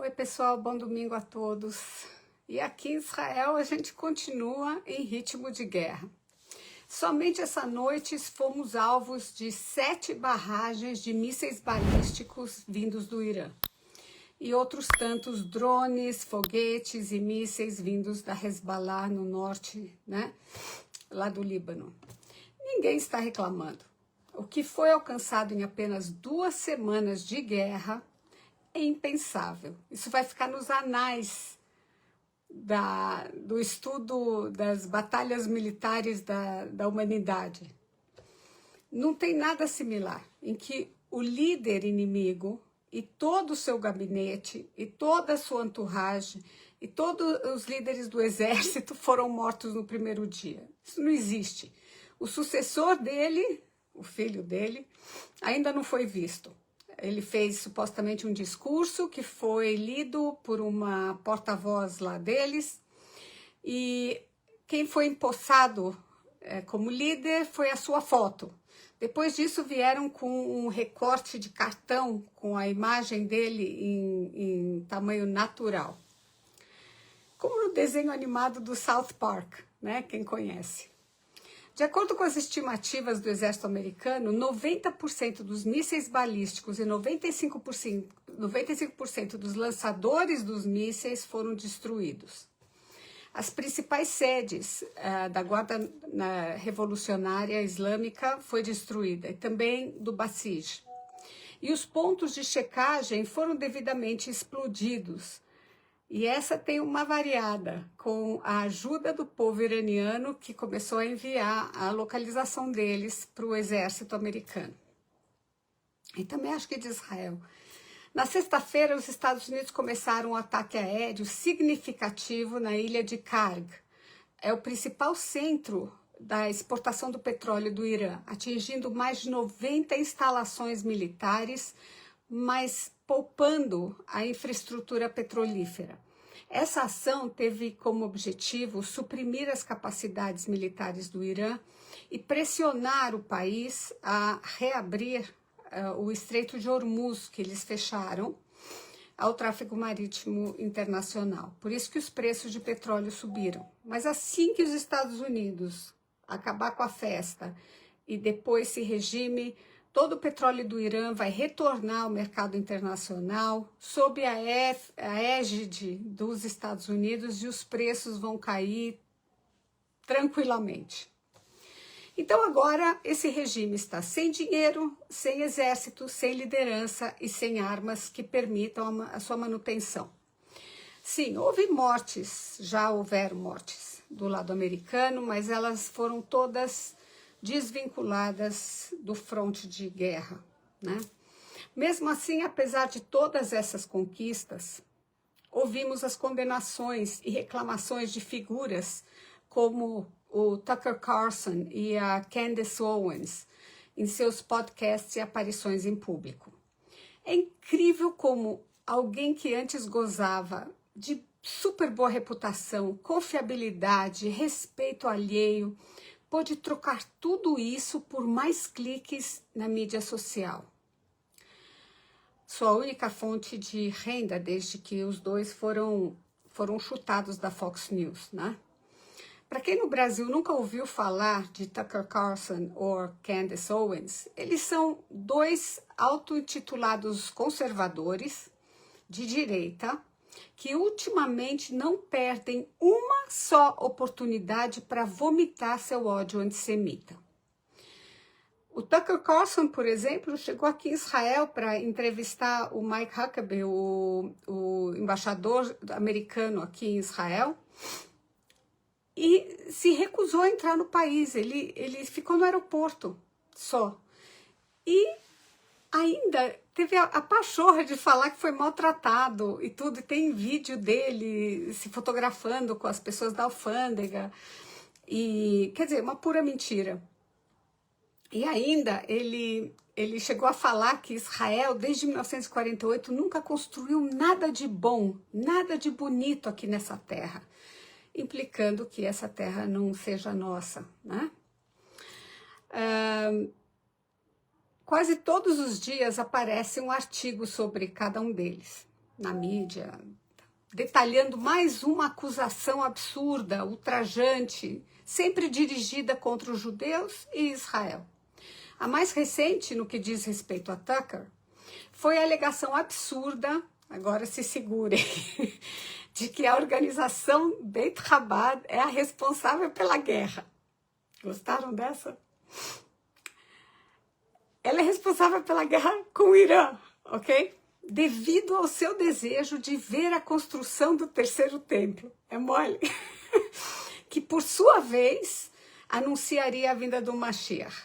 Oi pessoal, bom domingo a todos. E aqui em Israel a gente continua em ritmo de guerra. Somente essa noite fomos alvos de 7 barragens de mísseis balísticos vindos do Irã. E outros tantos drones, foguetes e mísseis vindos da Hezbollah no norte, lá do Líbano. Ninguém está reclamando. O que foi alcançado em apenas 2 semanas de guerra é impensável. Isso vai ficar nos anais do estudo das batalhas militares da humanidade. Não tem nada similar em que o líder inimigo e todo o seu gabinete e toda a sua entourage e todos os líderes do exército foram mortos no primeiro dia. Isso não existe. O sucessor dele, o filho dele, ainda não foi visto. Ele fez supostamente um discurso que foi lido por uma porta-voz lá deles e quem foi empossado como líder foi a sua foto. Depois disso vieram com um recorte de cartão com a imagem dele em tamanho natural. Como no desenho animado do South Park, quem conhece. De acordo com as estimativas do exército americano, 90% dos mísseis balísticos e 95% dos lançadores dos mísseis foram destruídos. As principais sedes da Guarda Revolucionária Islâmica foi destruída, e também do Basij. E os pontos de checagem foram devidamente explodidos. E essa tem uma variada, com a ajuda do povo iraniano, que começou a enviar a localização deles para o exército americano. E também acho que de Israel. Na sexta-feira, os Estados Unidos começaram um ataque aéreo significativo na ilha de Karg. É o principal centro da exportação do petróleo do Irã, atingindo mais de 90 instalações militares, mas poupando a infraestrutura petrolífera. Essa ação teve como objetivo suprimir as capacidades militares do Irã e pressionar o país a reabrir o Estreito de Hormuz, que eles fecharam, ao tráfego marítimo internacional. Por isso que os preços de petróleo subiram. Mas assim que os Estados Unidos acabar com a festa e depois esse regime, todo o petróleo do Irã vai retornar ao mercado internacional sob a égide dos Estados Unidos e os preços vão cair tranquilamente. Então agora esse regime está sem dinheiro, sem exército, sem liderança e sem armas que permitam a sua manutenção. Sim, houve mortes, já houveram mortes do lado americano, mas elas foram todas desvinculadas do fronte de guerra, Mesmo assim, apesar de todas essas conquistas, ouvimos as condenações e reclamações de figuras como o Tucker Carlson e a Candace Owens em seus podcasts e aparições em público. É incrível como alguém que antes gozava de super boa reputação, confiabilidade, respeito alheio, pôde trocar tudo isso por mais cliques na mídia social. Sua única fonte de renda desde que os dois foram chutados da Fox News, Para quem no Brasil nunca ouviu falar de Tucker Carlson ou Candace Owens, eles são 2 auto-intitulados conservadores de direita que ultimamente não perdem uma só oportunidade para vomitar seu ódio antissemita. O Tucker Carlson, por exemplo, chegou aqui em Israel para entrevistar o Mike Huckabee, o embaixador americano aqui em Israel, e se recusou a entrar no país. Ele ficou no aeroporto só. E ainda teve a pachorra de falar que foi maltratado e tudo. E tem vídeo dele se fotografando com as pessoas da alfândega. E, quer dizer, uma pura mentira. E ainda ele chegou a falar que Israel, desde 1948, nunca construiu nada de bom, nada de bonito aqui nessa terra, implicando que essa terra não seja nossa, Quase todos os dias aparece um artigo sobre cada um deles. na mídia, detalhando mais uma acusação absurda, ultrajante, sempre dirigida contra os judeus e Israel. A mais recente, no que diz respeito a Tucker, foi a alegação absurda, agora se segurem, de que a organização Beit Chabad é a responsável pela guerra. Gostaram dessa? Ela é responsável pela guerra com o Irã, ok? Devido ao seu desejo de ver a construção do terceiro templo. É mole? Que, por sua vez, anunciaria a vinda do Mashiach.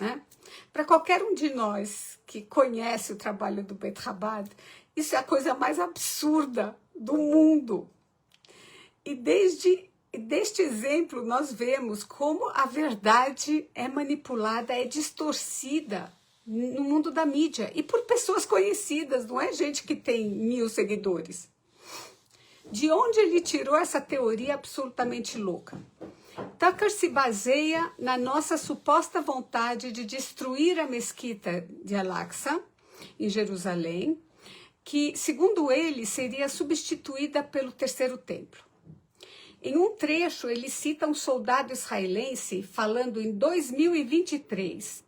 Né? Para qualquer um de nós que conhece o trabalho do Beit Chabad, isso é a coisa mais absurda do mundo. E deste exemplo nós vemos como a verdade é manipulada, é distorcida no mundo da mídia e por pessoas conhecidas, não é gente que tem 1000 seguidores. De onde ele tirou essa teoria absolutamente louca? Tucker se baseia na nossa suposta vontade de destruir a mesquita de Al-Aqsa, em Jerusalém, que, segundo ele, seria substituída pelo terceiro templo. Em um trecho, ele cita um soldado israelense falando em 2023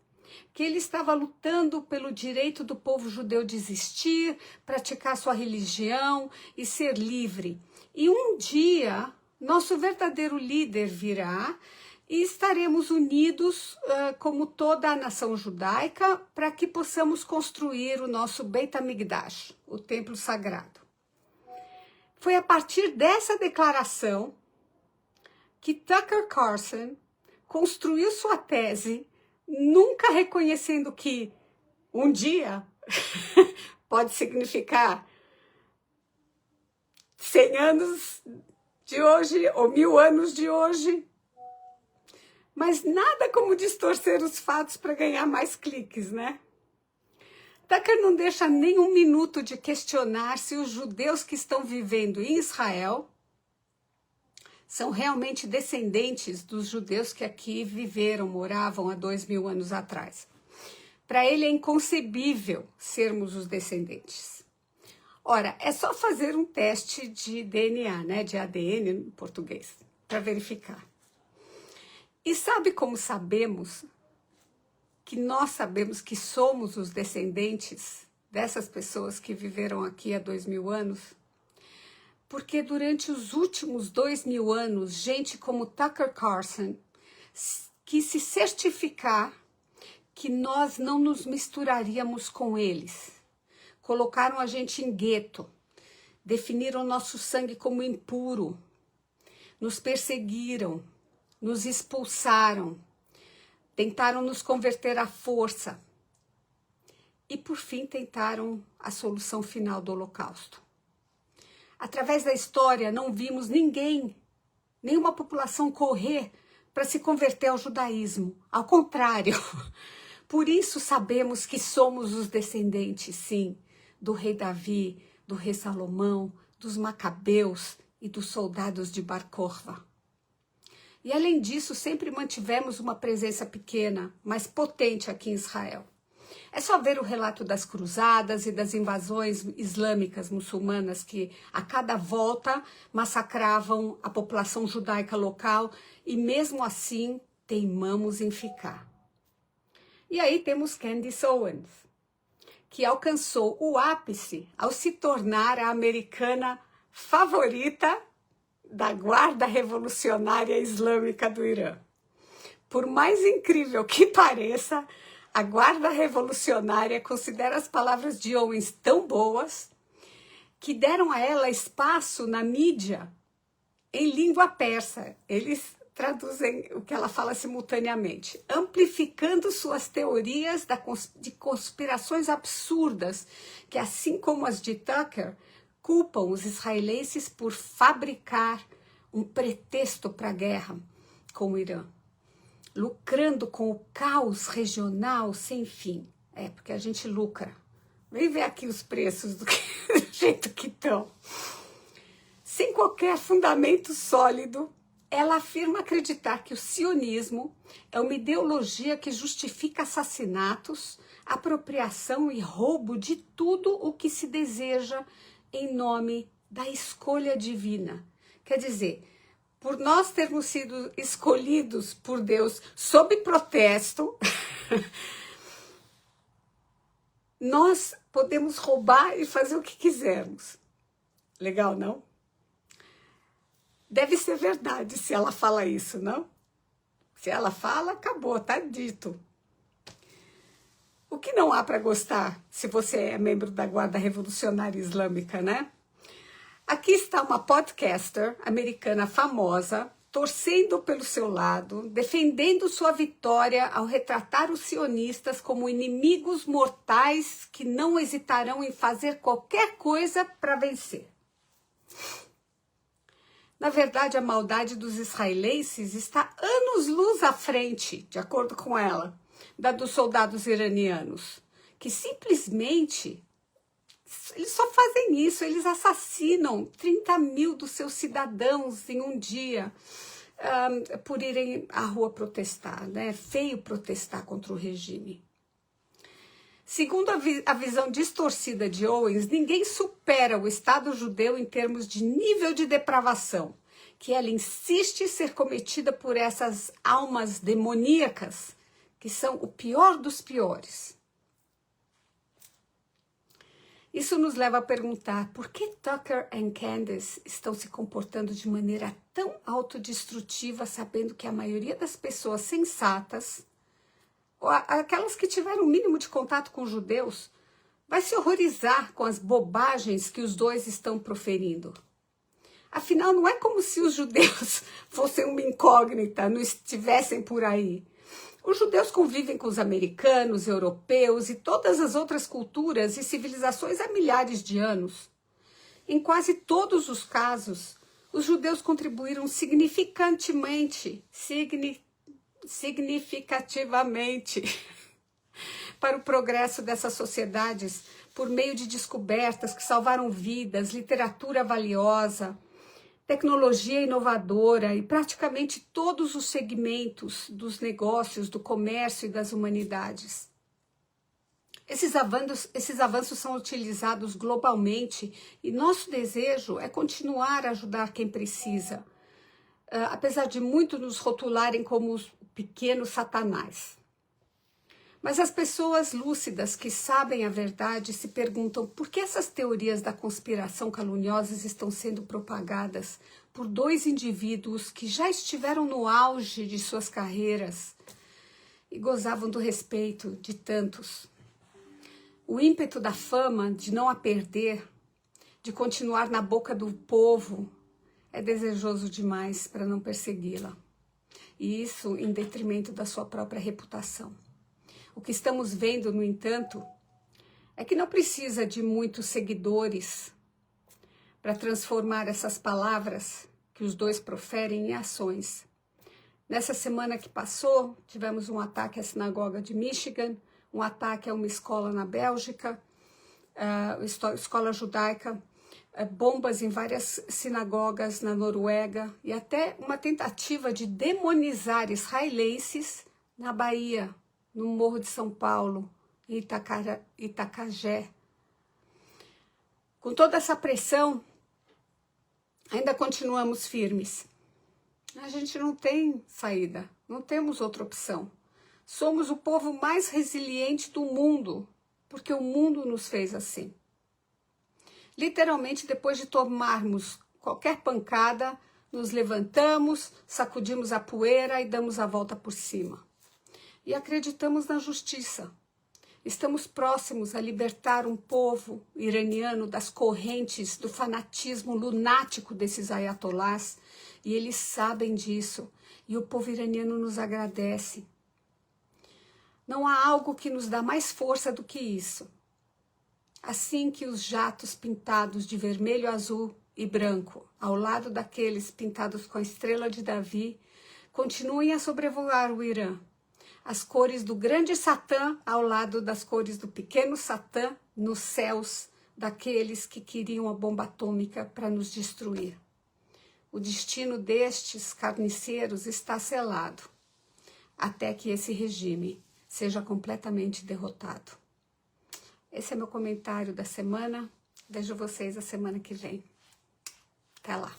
que ele estava lutando pelo direito do povo judeu de existir, praticar sua religião e ser livre. E um dia, nosso verdadeiro líder virá e estaremos unidos como toda a nação judaica para que possamos construir o nosso Beit HaMikdash, o templo sagrado. Foi a partir dessa declaração que Tucker Carlson construiu sua tese, nunca reconhecendo que um dia pode significar 100 anos de hoje ou 1000 anos de hoje. Mas nada como distorcer os fatos para ganhar mais cliques, né? Tucker não deixa nem um minuto de questionar se os judeus que estão vivendo em Israel são realmente descendentes dos judeus que aqui viveram, moravam há 2000 anos atrás. Para ele é inconcebível sermos os descendentes. Ora, é só fazer um teste de DNA, né, de ADN em português, para verificar. E sabe como sabemos que nós sabemos que somos os descendentes dessas pessoas que viveram aqui há 2000 anos? Porque durante os últimos 2000 anos, gente como Tucker Carlson quis se certificar que nós não nos misturaríamos com eles. Colocaram a gente em gueto, definiram nosso sangue como impuro, nos perseguiram, nos expulsaram, tentaram nos converter à força e, por fim, tentaram a solução final do Holocausto. Através da história, não vimos ninguém, nenhuma população correr para se converter ao judaísmo. Ao contrário, por isso sabemos que somos os descendentes, sim, do rei Davi, do rei Salomão, dos macabeus e dos soldados de Bar Kokhba. E além disso, sempre mantivemos uma presença pequena, mas potente aqui em Israel. É só ver o relato das cruzadas e das invasões islâmicas muçulmanas que, a cada volta, massacravam a população judaica local e, mesmo assim, teimamos em ficar. E aí temos Candace Owens, que alcançou o ápice ao se tornar a americana favorita da Guarda Revolucionária Islâmica do Irã. Por mais incrível que pareça, a Guarda Revolucionária considera as palavras de Owens tão boas que deram a ela espaço na mídia em língua persa. Eles traduzem o que ela fala simultaneamente, amplificando suas teorias de conspirações absurdas, que, assim como as de Tucker, culpam os israelenses por fabricar um pretexto para a guerra com o Irã, lucrando com o caos regional sem fim. É, porque a gente lucra. Vem ver aqui os preços do jeito que estão. Sem qualquer fundamento sólido, Ela afirma acreditar que o sionismo é uma ideologia que justifica assassinatos, apropriação e roubo de tudo o que se deseja em nome da escolha divina. Quer dizer, por nós termos sido escolhidos por Deus sob protesto, nós podemos roubar e fazer o que quisermos. Legal, não? Deve ser verdade se ela fala isso, não? Se ela fala, acabou, tá dito. O que não há para gostar se você é membro da Guarda Revolucionária Islâmica, né? Aqui está uma podcaster americana famosa, torcendo pelo seu lado, defendendo sua vitória ao retratar os sionistas como inimigos mortais que não hesitarão em fazer qualquer coisa para vencer. Na verdade, a maldade dos israelenses está anos-luz à frente, de acordo com ela, da dos soldados iranianos, que simplesmente, eles só fazem isso, eles assassinam 30 mil dos seus cidadãos em um dia, por irem à rua protestar, né? É feio protestar contra o regime. Segundo a visão distorcida de Owens, ninguém supera o Estado judeu em termos de nível de depravação, que ela insiste ser cometida por essas almas demoníacas, que são o pior dos piores. Isso nos leva a perguntar por que Tucker e Candace estão se comportando de maneira tão autodestrutiva, sabendo que a maioria das pessoas sensatas, aquelas que tiveram o mínimo de contato com os judeus, vai se horrorizar com as bobagens que os dois estão proferindo. Afinal, não é como se os judeus fossem uma incógnita, não estivessem por aí. Os judeus convivem com os americanos, europeus e todas as outras culturas e civilizações há milhares de anos. Em quase todos os casos, os judeus contribuíram significativamente para o progresso dessas sociedades por meio de descobertas que salvaram vidas, literatura valiosa, tecnologia inovadora e praticamente todos os segmentos dos negócios, do comércio e das humanidades. Esses avanços são utilizados globalmente e nosso desejo é continuar a ajudar quem precisa, apesar de muitos nos rotularem como os pequenos satanás. Mas as pessoas lúcidas que sabem a verdade se perguntam por que essas teorias da conspiração caluniosas estão sendo propagadas por dois indivíduos que já estiveram no auge de suas carreiras e gozavam do respeito de tantos. O ímpeto da fama, de não a perder, de continuar na boca do povo, é desejoso demais para não persegui-la. E isso em detrimento da sua própria reputação. O que estamos vendo, no entanto, é que não precisa de muitos seguidores para transformar essas palavras que os dois proferem em ações. Nessa semana que passou, tivemos um ataque à sinagoga de Michigan, um ataque a uma escola na Bélgica, escola judaica, bombas em várias sinagogas na Noruega e até uma tentativa de demonizar israelenses na Bahia, no Morro de São Paulo, em Itacajé. Com toda essa pressão, ainda continuamos firmes. A gente não tem saída, não temos outra opção. Somos o povo mais resiliente do mundo, porque o mundo nos fez assim. Literalmente, depois de tomarmos qualquer pancada, nos levantamos, sacudimos a poeira e damos a volta por cima. E acreditamos na justiça. Estamos próximos a libertar um povo iraniano das correntes do fanatismo lunático desses ayatolás, e eles sabem disso, e o povo iraniano nos agradece. Não há algo que nos dá mais força do que isso. Assim que os jatos pintados de vermelho, azul e branco, ao lado daqueles pintados com a estrela de Davi, continuem a sobrevoar o Irã, as cores do grande Satã ao lado das cores do pequeno Satã nos céus daqueles que queriam a bomba atômica para nos destruir. o destino destes carniceiros está selado, até que esse regime seja completamente derrotado. Esse é meu comentário da semana. Vejo vocês a semana que vem. Até lá.